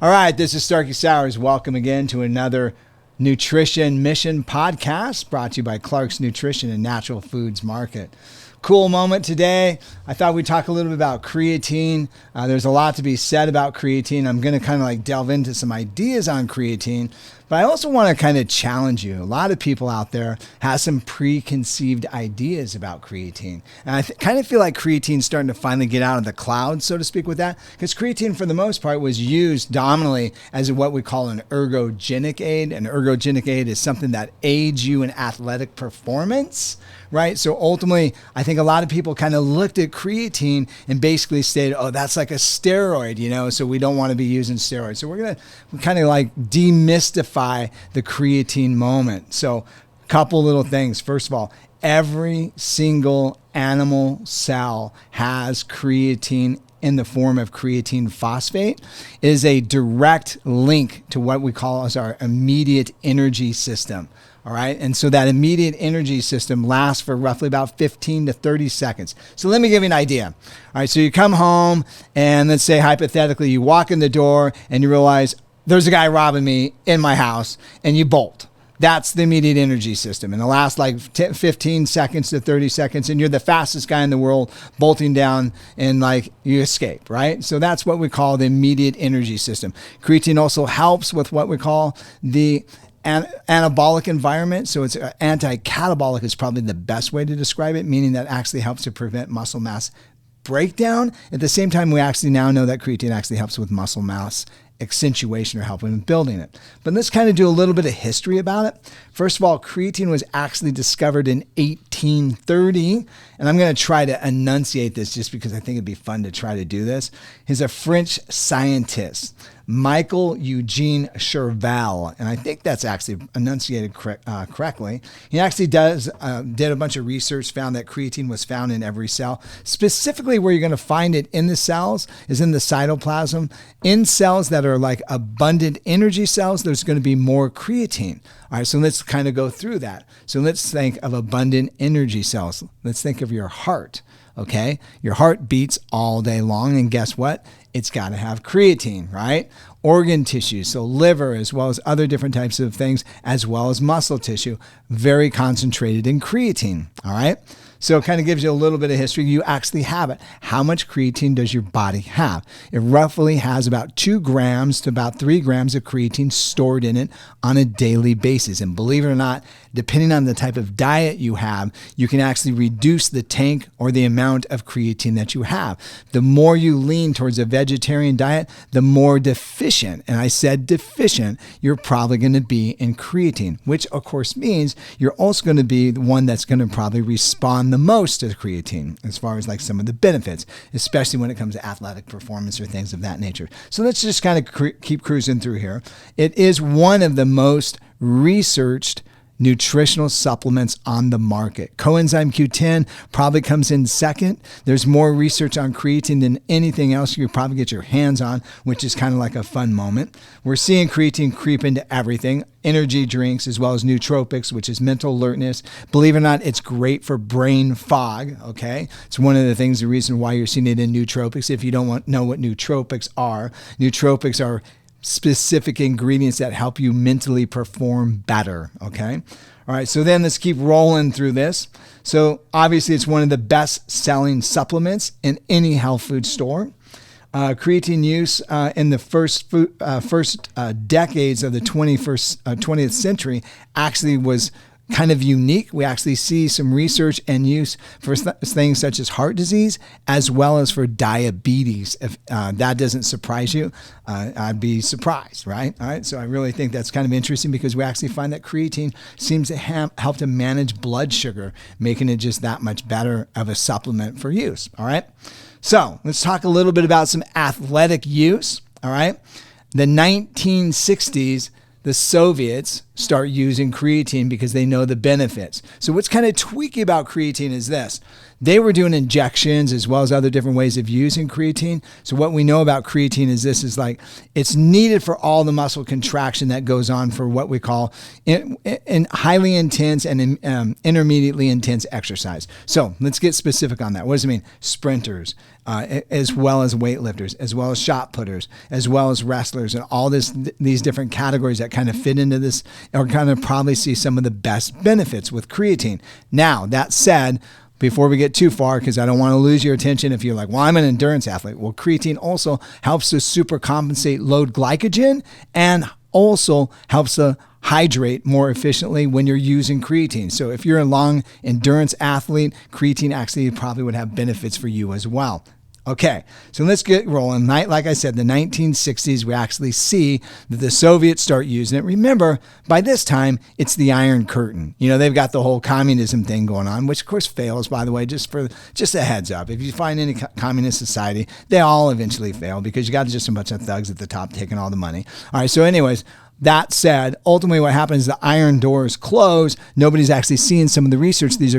All right, this is Starkie Sowers. Welcome again to another Nutrition Mission podcast brought to you by Clark's Nutrition and Natural Foods Market. Cool moment today. I thought we'd talk a little bit about creatine. There's a lot to be said about creatine. I'm going to kind of delve into some ideas on creatine, but I also want to kind of challenge you. A lot of people out there have some preconceived ideas about creatine. And I kind of feel like creatine's starting to finally get out of the clouds, so to speak, with that. Because creatine, for the most part, was used dominantly as what we call an ergogenic aid. An ergogenic aid is something that aids you in athletic performance, right? So ultimately, I think a lot of people kind of looked at creatine and basically stated, oh, that's like a steroid, so we don't want to be using steroids. So we're going to kind of demystify the creatine moment. So a couple little things. First of all, every single animal cell has creatine in the form of creatine phosphate. It is a direct link to what we call as our immediate energy system. All right. And so that immediate energy system lasts for roughly about 15 to 30 seconds. So let me give you an idea. All right. So you come home and let's say hypothetically you walk in the door and you realize there's a guy robbing me in my house and you bolt. That's the immediate energy system. And the last 15 seconds to 30 seconds, and you're the fastest guy in the world bolting down and you escape, right? So that's what we call the immediate energy system. Creatine also helps with what we call the anabolic environment. So it's anti-catabolic is probably the best way to describe it, meaning that actually helps to prevent muscle mass breakdown. At the same time, we actually now know that creatine actually helps with muscle mass accentuation or helping in building it. But let's kind of do a little bit of history about it. First of all, creatine was actually discovered in 1830, and I'm going to try to enunciate this just because I think it'd be fun to try to do this. He's a French scientist, Michael Eugene Cherval, and I think that's actually enunciated correctly. He actually did a bunch of research, found that creatine was found in every cell. Specifically where you're going to find it in the cells is in the cytoplasm. In cells that are abundant energy cells, there's going to be more creatine. All right, so let's kind of go through that. So let's think of abundant energy cells. Let's think of your heart, okay? Your heart beats all day long, and guess what? It's got to have creatine, right? Organ tissue, so liver, as well as other different types of things, as well as muscle tissue, very concentrated in creatine, all right? So it kind of gives you a little bit of history. You actually have it. How much creatine does your body have? It roughly has about 2 grams to about 3 grams of creatine stored in it on a daily basis. And believe it or not, depending on the type of diet you have, you can actually reduce the tank or the amount of creatine that you have. The more you lean towards a vegetarian diet, the more deficient, and I said deficient, you're probably going to be in creatine, which of course means you're also going to be the one that's going to probably respond the most to creatine as far as some of the benefits, especially when it comes to athletic performance or things of that nature. So let's just kind of keep cruising through here. It is one of the most researched nutritional supplements on the market. Coenzyme Q10 probably comes in second. There's more research on creatine than anything else you could probably get your hands on, which is kind of like a fun moment. We're seeing creatine creep into everything. Energy drinks, as well as nootropics, which is mental alertness. Believe it or not, it's great for brain fog, okay? It's one of the things, the reason why you're seeing it in nootropics. If you don't know what nootropics are specific ingredients that help you mentally perform better, okay? All right, so then let's keep rolling through this. So obviously it's one of the best selling supplements in any health food store. Creatine use in the first decades of the 20th century actually was kind of unique. We actually see some research and use for things such as heart disease, as well as for diabetes. If that doesn't surprise you, I'd be surprised, right? All right. So I really think that's kind of interesting because we actually find that creatine seems to help to manage blood sugar, making it just that much better of a supplement for use. All right. So let's talk a little bit about some athletic use. All right. The 1960s, the Soviets start using creatine because they know the benefits. So what's kind of tweaky about creatine is this. They were doing injections as well as other different ways of using creatine. So what we know about creatine is this is like, it's needed for all the muscle contraction that goes on for what we call in highly intense and intermediately intense exercise. So let's get specific on that. What does it mean? Sprinters, as well as weightlifters, as well as shot putters, as well as wrestlers, and all these different categories that kind of fit into this or kind of probably see some of the best benefits with creatine. Now, that said, before we get too far, because I don't want to lose your attention if you're like, well, I'm an endurance athlete. Well, creatine also helps to supercompensate load glycogen and also helps to hydrate more efficiently when you're using creatine. So if you're a long endurance athlete, creatine actually probably would have benefits for you as well. Okay, so let's get rolling. Like I said, the 1960s, we actually see that the Soviets start using it. Remember, by this time, it's the Iron Curtain. You know, they've got the whole communism thing going on, which of course fails, by the way, just a heads up. If you find any communist society, they all eventually fail because you got just a bunch of thugs at the top taking all the money. All right, so anyways, that said, ultimately what happens is the iron doors close. Nobody's actually seeing some of the research these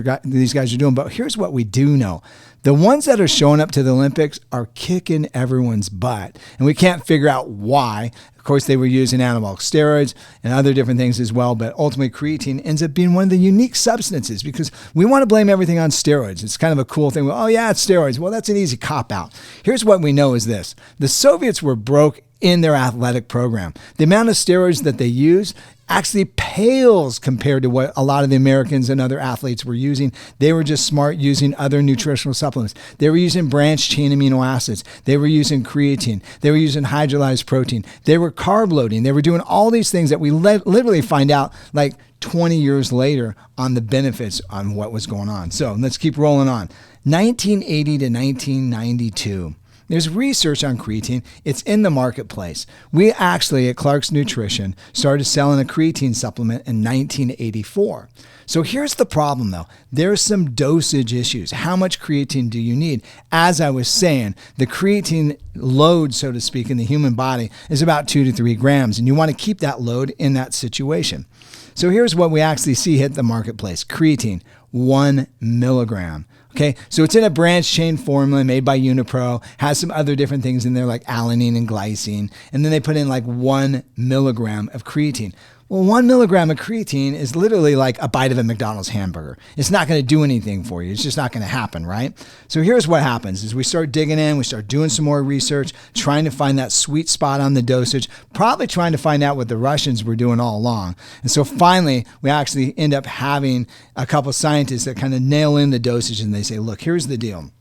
guys are doing. But here's what we do know. The ones that are showing up to the Olympics are kicking everyone's butt. And we can't figure out why. Of course, they were using anabolic steroids and other different things as well. But ultimately, creatine ends up being one of the unique substances because we want to blame everything on steroids. It's kind of a cool thing. Oh, yeah, it's steroids. Well, that's an easy cop-out. Here's what we know is this. The Soviets were broke in their athletic program. The amount of steroids that they use actually pales compared to what a lot of the Americans and other athletes were using. They were just smart using other nutritional supplements. They were using branched chain amino acids. They were using creatine. They were using hydrolyzed protein. They were carb loading. They were doing all these things that we literally find out like 20 years later on the benefits on what was going on. So let's keep rolling on. 1980 to 1992. There's research on creatine. It's in the marketplace. We actually, at Clark's Nutrition, started selling a creatine supplement in 1984. So here's the problem, though. There's some dosage issues. How much creatine do you need? As I was saying, the creatine load, so to speak, in the human body is about 2 to 3 grams, and you want to keep that load in that situation. So here's what we actually see hit the marketplace. Creatine, 1 milligram. Okay, so it's in a branched chain formula made by Unipro, has some other different things in there like alanine and glycine, and then they put in like 1 milligram of creatine. Well, 1 milligram of creatine is literally like a bite of a McDonald's hamburger. It's not going to do anything for you. It's just not going to happen, right? So here's what happens is we start digging in, we start doing some more research, trying to find that sweet spot on the dosage, probably trying to find out what the Russians were doing all along. And so finally, we actually end up having a couple scientists that kind of nail in the dosage and they say, look, here's the deal.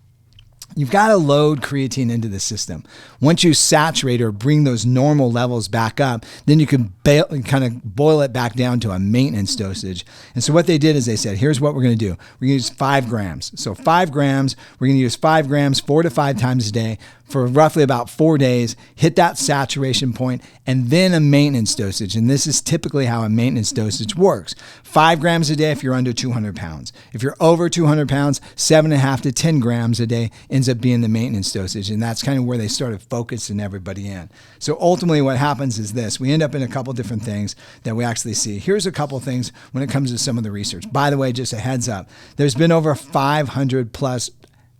You've got to load creatine into the system. Once you saturate or bring those normal levels back up, then you can kind of boil it back down to a maintenance dosage. And so what they did is they said, here's what we're going to do. We're going to use 5 grams. So 5 grams, we're going to use 5 grams 4 to 5 times a day for roughly about 4 days, hit that saturation point, and then a maintenance dosage. And this is typically how a maintenance dosage works. 5 grams a day if you're under 200 pounds. If you're over 200 pounds, 7.5 to 10 grams a day ends up being the maintenance dosage. And that's kind of where they started focusing everybody in. So ultimately what happens is this. We end up in a couple different things that we actually see. Here's a couple things when it comes to some of the research. By the way, just a heads up, there's been over 500 plus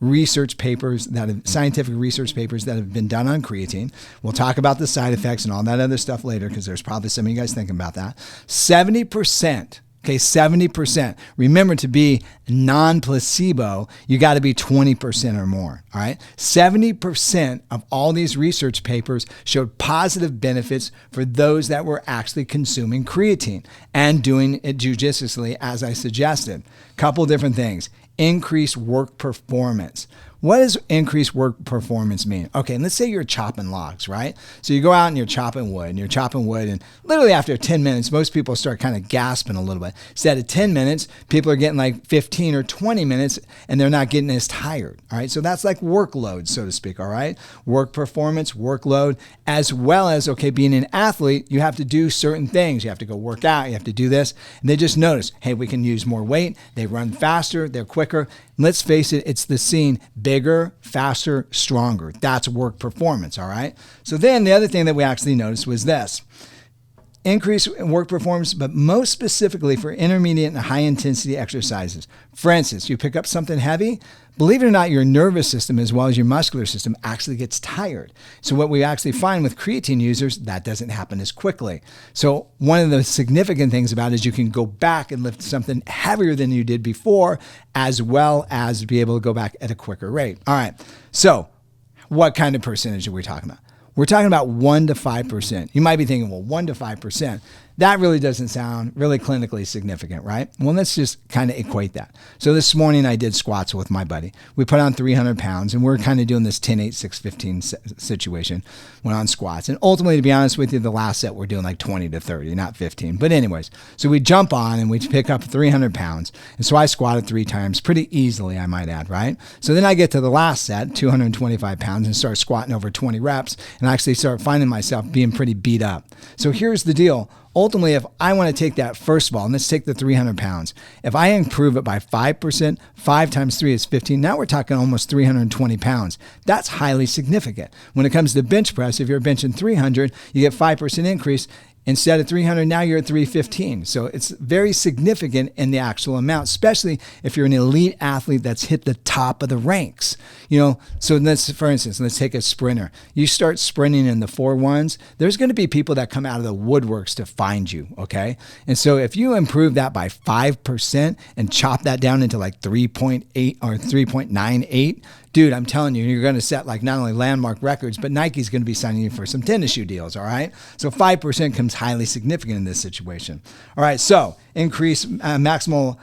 scientific research papers that have been done on creatine. We'll talk about the side effects and all that other stuff later because there's probably some of you guys thinking about that. 70%. Okay, 70%. Remember, to be non-placebo, you got to be 20% or more. All right, 70% of all these research papers showed positive benefits for those that were actually consuming creatine and doing it judiciously, as I suggested. Couple different things. Increased work performance. What does increased work performance mean? Okay, and let's say you're chopping logs, right? So you go out and you're chopping wood, and literally after 10 minutes, most people start kind of gasping a little bit. Instead of 10 minutes, people are getting like 15 or 20 minutes, and they're not getting as tired, all right? So that's like workload, so to speak, all right? Work performance, workload, as well as, okay, being an athlete, you have to do certain things. You have to go work out, you have to do this, and they just notice, hey, we can use more weight, they run faster, they're quicker. Let's face it, it's the scene, bigger, faster, stronger. That's work performance, all right? So then the other thing that we actually noticed was this. increase in work performance, but most specifically for intermediate and high intensity exercises. For instance, you pick up something heavy, believe it or not, your nervous system as well as your muscular system actually gets tired. So what we actually find with creatine users, that doesn't happen as quickly. So one of the significant things about it is you can go back and lift something heavier than you did before, as well as be able to go back at a quicker rate. All right. So what kind of percentage are we talking about? We're talking about 1 to 5%. You might be thinking, well, 1 to 5%. That really doesn't sound really clinically significant, right? Well, let's just kind of equate that. So this morning I did squats with my buddy. We put on 300 pounds and we're kind of doing this 10, 8, 6, 15 situation. Went on squats. And ultimately, to be honest with you, the last set we're doing like 20 to 30, not 15. But anyways, so we jump on and we pick up 300 pounds. And so I squatted 3 times pretty easily, I might add, right? So then I get to the last set, 225 pounds, and start squatting over 20 reps. And I actually start finding myself being pretty beat up. So here's the deal. Ultimately, if I want to take that first of all, and let's take the 300 pounds. If I improve it by 5%, 5 times 3 is 15. Now we're talking almost 320 pounds. That's highly significant. When it comes to bench press, if you're benching 300, you get 5% increase. Instead of 300, now you're at 315. So it's very significant in the actual amount, especially if you're an elite athlete that's hit the top of the ranks. So let's, for instance, let's take a sprinter. You start sprinting in the 4.1s, there's going to be people that come out of the woodworks to find you, okay? And so if you improve that by 5% and chop that down into like 3.8 or 3.98, dude, I'm telling you, you're going to set like not only landmark records, but Nike's going to be signing you for some tennis shoe deals, all right? So 5% comes highly significant in this situation. All right, so increase maximal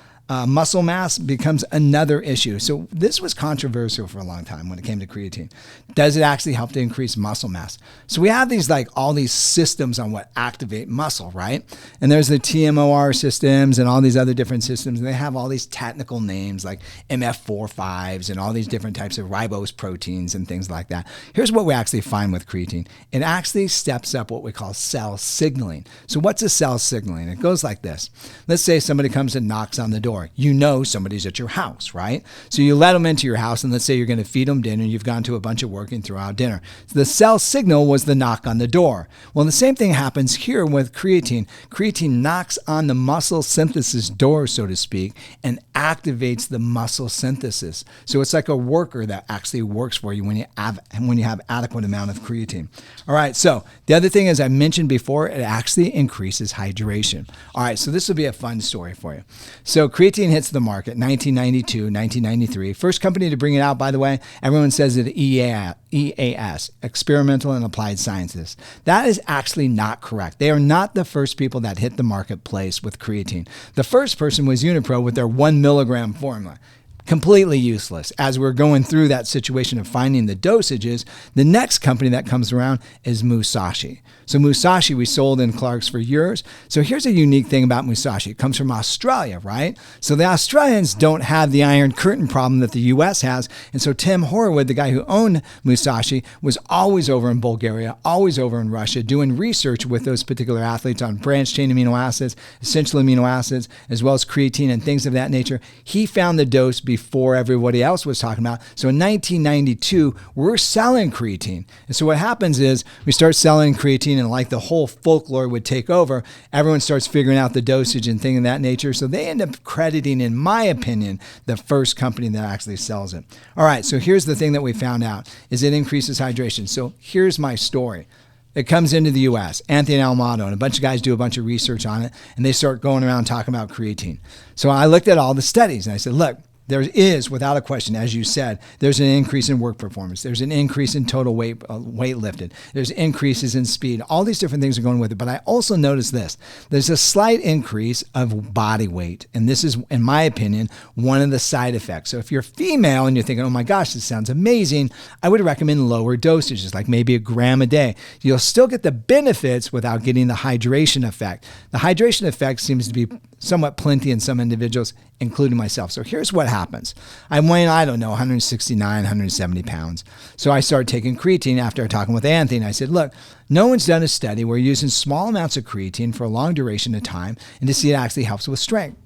muscle mass becomes another issue. So this was controversial for a long time when it came to creatine. Does it actually help to increase muscle mass? So we have these all these systems on what activate muscle, right? And there's the TMOR systems and all these other different systems. And they have all these technical names like MF4-5s and all these different types of ribose proteins and things like that. Here's what we actually find with creatine. It actually steps up what we call cell signaling. So what's a cell signaling? It goes like this. Let's say somebody comes and knocks on the door. You know somebody's at your house, right? So you let them into your house, and let's say you're going to feed them dinner. You've gone to a bunch of work and throw out dinner. So the cell signal was the knock on the door. Well, the same thing happens here with creatine. Creatine knocks on the muscle synthesis door, so to speak, and activates the muscle synthesis. So it's like a worker that actually works for you when you have adequate amount of creatine. All right, so the other thing, as I mentioned before, it actually increases hydration. All right, so this will be a fun story for you. So creatine hits the market 1992, 1993. First company to bring it out, by the way, everyone says it EAS, Experimental and Applied Sciences. That is actually not correct. They are not the first people that hit the marketplace with creatine. The first person was Unipro with their 1 milligram formula. Completely useless. As we're going through that situation of finding the dosages, the next company that comes around is Musashi. So Musashi we sold in Clark's for years. So here's a unique thing about Musashi. It comes from Australia, right? So the Australians don't have the Iron Curtain problem that the U.S. has. And so Tim Horwood, the guy who owned Musashi, was always over in Bulgaria, always over in Russia, doing research with those particular athletes on branched-chain amino acids, essential amino acids, as well as creatine and things of that nature. He found the dose before everybody else was talking about. So in 1992, we're selling creatine. And so what happens is we start selling creatine and like the whole folklore would take over, everyone starts figuring out the dosage and things of that nature. So they end up crediting, in my opinion, the first company that actually sells it. All right, so here's the thing that we found out is it increases hydration. So here's my story. It comes into the U.S. Anthony Almato and a bunch of guys do a bunch of research on it, and they start going around talking about creatine. So I looked at all the studies, and I said, look, there is, without a question, as you said, there's an increase in work performance. There's an increase in total weight lifted. There's increases in speed. All these different things are going with it. But I also noticed this. There's a slight increase of body weight. And this is, in my opinion, one of the side effects. So if you're female and you're thinking, oh my gosh, this sounds amazing, I would recommend lower dosages, like maybe a gram a day. You'll still get the benefits without getting the hydration effect. The hydration effect seems to be somewhat plenty in some individuals, including myself. So here's what happens. I'm weighing, 169, 170 pounds. So I started taking creatine after talking with Anthony. I said, look, no one's done a study where you're using small amounts of creatine for a long duration of time and to see it actually helps with strength,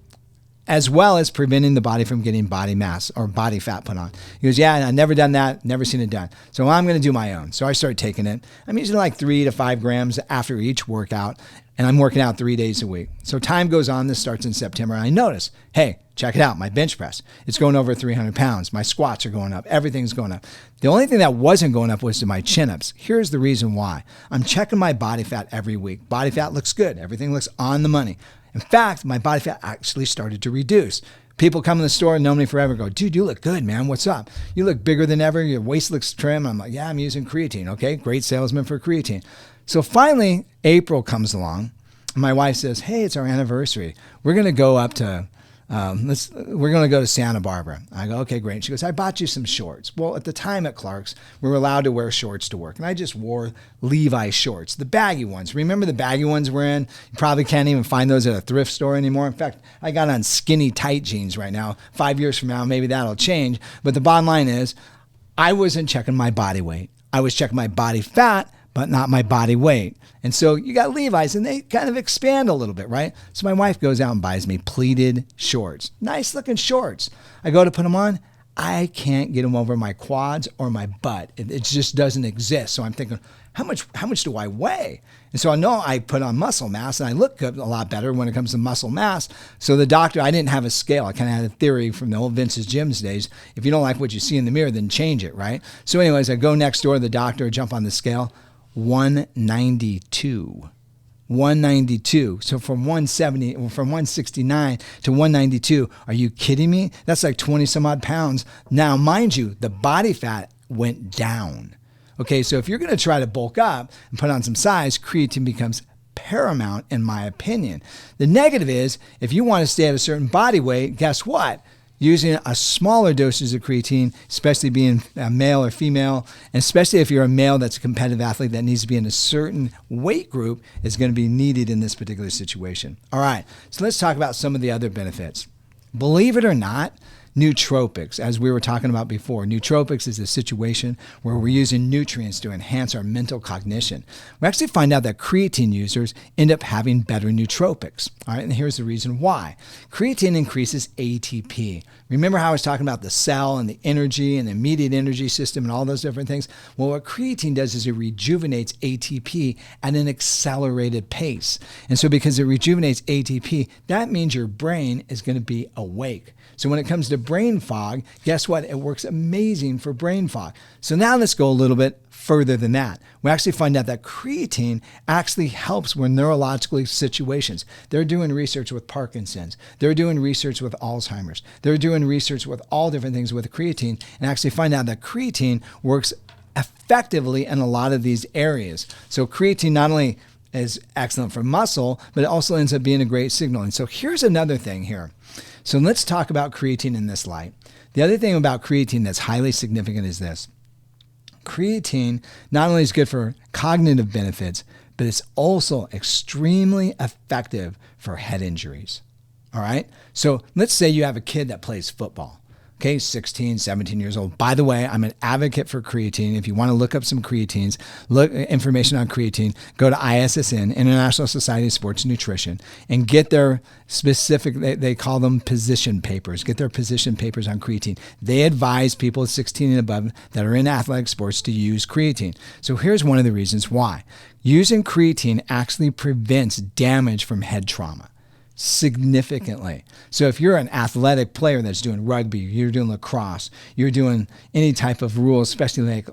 as well as preventing the body from getting body mass or body fat put on. He goes, yeah, I've never done that, never seen it done. So I'm going to do my own. So I started taking it. I'm using like 3 to 5 grams after each workout. and I'm working out 3 days a week. So time goes on. This starts in September. And I notice, hey, check it out. My bench press, it's going over 300 pounds. My squats are going up. Everything's going up. The only thing that wasn't going up was to my chin-ups. Here's the reason why. I'm checking my body fat every week. Body fat looks good. Everything looks on the money. In fact, my body fat actually started to reduce. People come in the store and know me forever and go, dude, you look good, man. What's up? You look bigger than ever. Your waist looks trim. I'm like, yeah, I'm using creatine. Okay, great salesman for creatine. So finally, April comes along. And my wife says, hey, it's our anniversary. We're going to go up to, we're going to go to Santa Barbara. I go, okay, great. She goes, I bought you some shorts. Well, at the time at Clark's, we were allowed to wear shorts to work. And I just wore Levi's shorts, the baggy ones. Remember the baggy ones we're in? You probably can't even find those at a thrift store anymore. In fact, I got on skinny tight jeans right now. 5 years from now, maybe that'll change. But the bottom line is, I wasn't checking my body weight. I was checking my body fat, but not my body weight. And so you got Levi's and they kind of expand a little bit, right? So my wife goes out and buys me pleated shorts, nice looking shorts. I go to put them on. I can't get them over my quads or my butt. It just doesn't exist. So I'm thinking, how much do I weigh? And so I know I put on muscle mass and I look good, a lot better when it comes to muscle mass. So the doctor, I didn't have a scale. I kind of had a theory from the old Vince's Gyms days. If you don't like what you see in the mirror, then change it, right? So anyways, I go next door to the doctor, jump on the scale. 192. 192. So from 169 to 192. Are you kidding me? That's like 20 some odd pounds. Now, mind you, the body fat went down. Okay, so if you're going to try to bulk up and put on some size, creatine becomes paramount in my opinion. The negative is if you want to stay at a certain body weight, guess what? Using a smaller dosage of creatine, especially being a male or female, and especially if you're a male that's a competitive athlete that needs to be in a certain weight group, is going to be needed in this particular situation. All right, so let's talk about some of the other benefits. Believe it or not, nootropics, as we were talking about before. Nootropics is a situation where we're using nutrients to enhance our mental cognition. We actually find out that creatine users end up having better nootropics. All right, and here's the reason why. Creatine increases ATP. Remember how I was talking about the cell and the energy and the immediate energy system and all those different things? Well, what creatine does is it rejuvenates ATP at an accelerated pace. And so because it rejuvenates ATP, that means your brain is going to be awake. So when it comes to brain fog, guess what? It works amazing for brain fog. So now let's go a little bit further than that. We actually find out that creatine actually helps with neurological situations. They're doing research with Parkinson's. They're doing research with Alzheimer's. They're doing research with all different things with creatine and actually find out that creatine works effectively in a lot of these areas. So creatine not only is excellent for muscle, but it also ends up being a great signal. And so here's another thing here. So let's talk about creatine in this light. The other thing about creatine that's highly significant is this. Creatine not only is good for cognitive benefits, but it's also extremely effective for head injuries. All right? So let's say you have a kid that plays football. Okay, 16, 17 years old. By the way, I'm an advocate for creatine. If you want to look up some creatines, look information on creatine, go to ISSN, International Society of Sports Nutrition, and get their specific, they call them position papers. Get their position papers on creatine. They advise people 16 and above that are in athletic sports to use creatine. So here's one of the reasons why. Using creatine actually prevents damage from head trauma. Significantly. So if you're an athletic player that's doing rugby, you're doing lacrosse, you're doing any type of rules, especially like,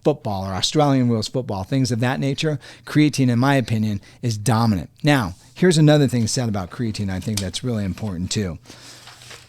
football or Australian rules football, things of that nature, creatine, in my opinion, is dominant. Now, here's another thing said about creatine I think that's really important too.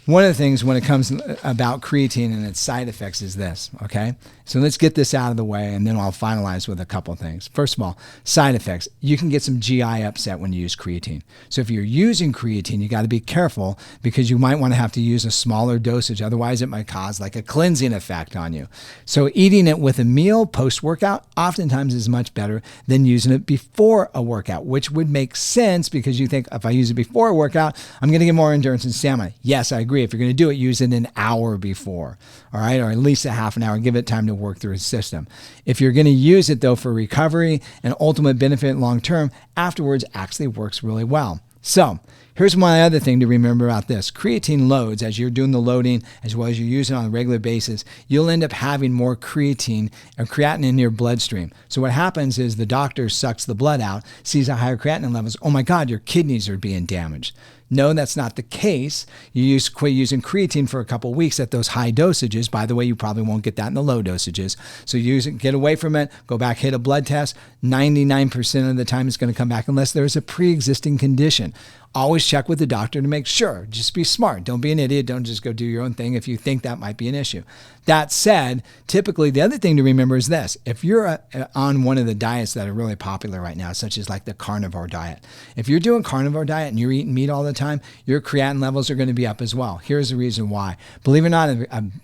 One of the things when it comes about creatine and its side effects is this, okay? So let's get this out of the way and then I'll finalize with a couple of things. First of all, side effects. You can get some GI upset when you use creatine. So if you're using creatine, you got to be careful because you might want to have to use a smaller dosage. Otherwise, it might cause like a cleansing effect on you. So eating it with a meal post-workout oftentimes is much better than using it before a workout, which would make sense because you think if I use it before a workout, I'm going to get more endurance and stamina. Yes, I agree. If you're going to do it, use it an hour before, all right, or at least a half an hour. Give it time to work through the system. If you're going to use it, though, for recovery and ultimate benefit long-term, afterwards actually works really well. So Here's one other thing to remember about this. Creatine loads, as you're doing the loading, as well as you're using it on a regular basis, you'll end up having more creatine or creatinine in your bloodstream. So what happens is the doctor sucks the blood out, sees a higher creatinine levels. Oh my God, your kidneys are being damaged. No, that's not the case. You quit using creatine for a couple of weeks at those high dosages. By the way, you probably won't get that in the low dosages. So use it, get away from it, go back, hit a blood test. 99% of the time it's going to come back unless there's a pre-existing condition. Always check with the doctor to make sure. Just be smart. Don't be an idiot. Don't just go do your own thing if you think that might be an issue. That said, typically the other thing to remember is this. If you're on one of the diets that are really popular right now, such as like the carnivore diet, if you're doing carnivore diet and you're eating meat all the time, your creatinine levels are going to be up as well. Here's the reason why. Believe it or not,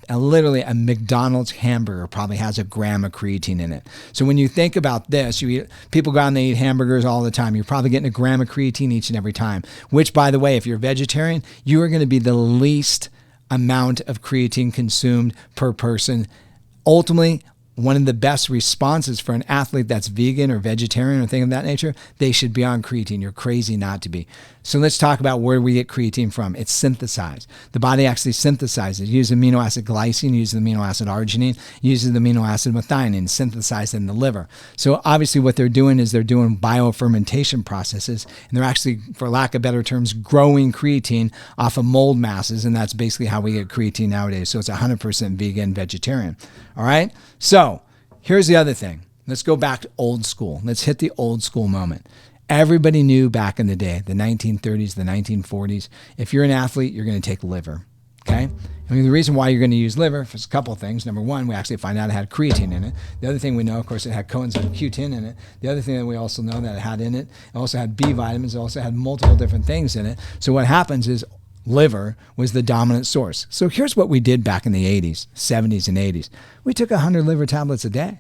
literally a McDonald's hamburger probably has 1 gram of creatine in it. So when you think about this, people go out and they eat hamburgers all the time. You're probably getting 1 gram of creatine each and every time, which, by the way, if you're vegetarian, you are going to be the least amount of creatine consumed per person. Ultimately, one of the best responses for an athlete that's vegan or vegetarian or thing of that nature, they should be on creatine. You're crazy not to be. So let's talk about where we get creatine from. It's synthesized. The body actually synthesizes. It uses amino acid glycine, uses amino acid arginine, uses the amino acid methionine, synthesized in the liver. So obviously what they're doing is they're doing biofermentation processes, and they're actually, for lack of better terms, growing creatine off of mold masses, and that's basically how we get creatine nowadays. So it's 100% vegan, vegetarian. All right? So here's the other thing. Let's go back to old school. Let's hit the old school moment. Everybody knew back in the day, the 1930s, the 1940s, if you're an athlete, you're going to take liver, okay? I mean, the reason why you're going to use liver is a couple of things. Number one, we actually find out it had creatine in it. The other thing we know, of course, it had coenzyme Q10 in it. The other thing that we also know that it had in it, it also had B vitamins, it also had multiple different things in it. So what happens is liver was the dominant source. So here's what we did back in the 80s, 70s, and 80s. We took 100 liver tablets a day.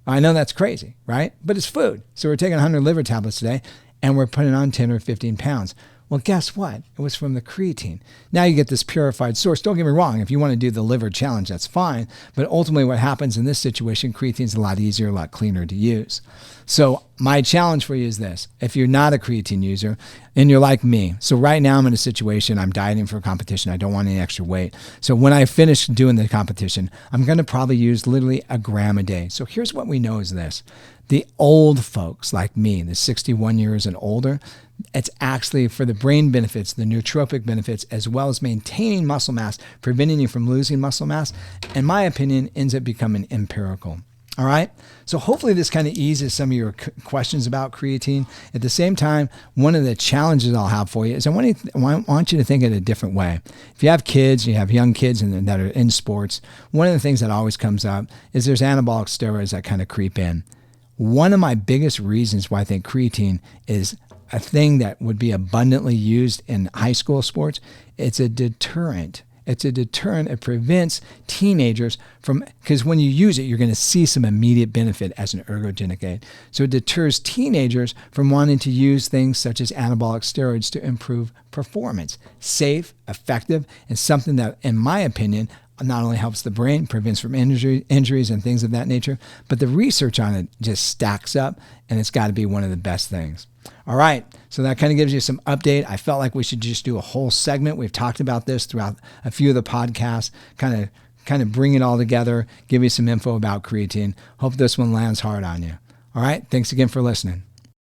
I know that's crazy, right? But it's food. So we're taking 100 liver tablets a day, and we're putting on 10 or 15 pounds. Well, guess what? It was from the creatine. Now you get this purified source. Don't get me wrong. If you want to do the liver challenge, that's fine. But ultimately what happens in this situation, creatine is a lot easier, a lot cleaner to use. So my challenge for you is this. If you're not a creatine user and you're like me, so right now I'm in a situation, I'm dieting for a competition. I don't want any extra weight. So when I finish doing the competition, I'm going to probably use literally 1 gram a day. So here's what we know is this. The old folks like me, the 61 years and older, it's actually for the brain benefits, the nootropic benefits, as well as maintaining muscle mass, preventing you from losing muscle mass, in my opinion, ends up becoming empirical. All right. So hopefully this kind of eases some of your questions about creatine. At the same time, one of the challenges I'll have for you is I want you to think it a different way. If you have kids, you have young kids that are in sports, one of the things that always comes up is there's anabolic steroids that kind of creep in. One of my biggest reasons why I think creatine is a thing that would be abundantly used in high school sports, it's a deterrent. It's a deterrent. It prevents teenagers from, because when you use it, you're going to see some immediate benefit as an ergogenic aid. So it deters teenagers from wanting to use things such as anabolic steroids to improve performance. Safe, effective, and something that, in my opinion, not only helps the brain, prevents from injuries and things of that nature, but the research on it just stacks up, and it's got to be one of the best things. All right, so that kind of gives you some update. I felt like we should just do a whole segment. We've talked about this throughout a few of the podcasts, kind of bring it all together, give you some info about creatine. Hope this one lands hard on you. All right, thanks again for listening.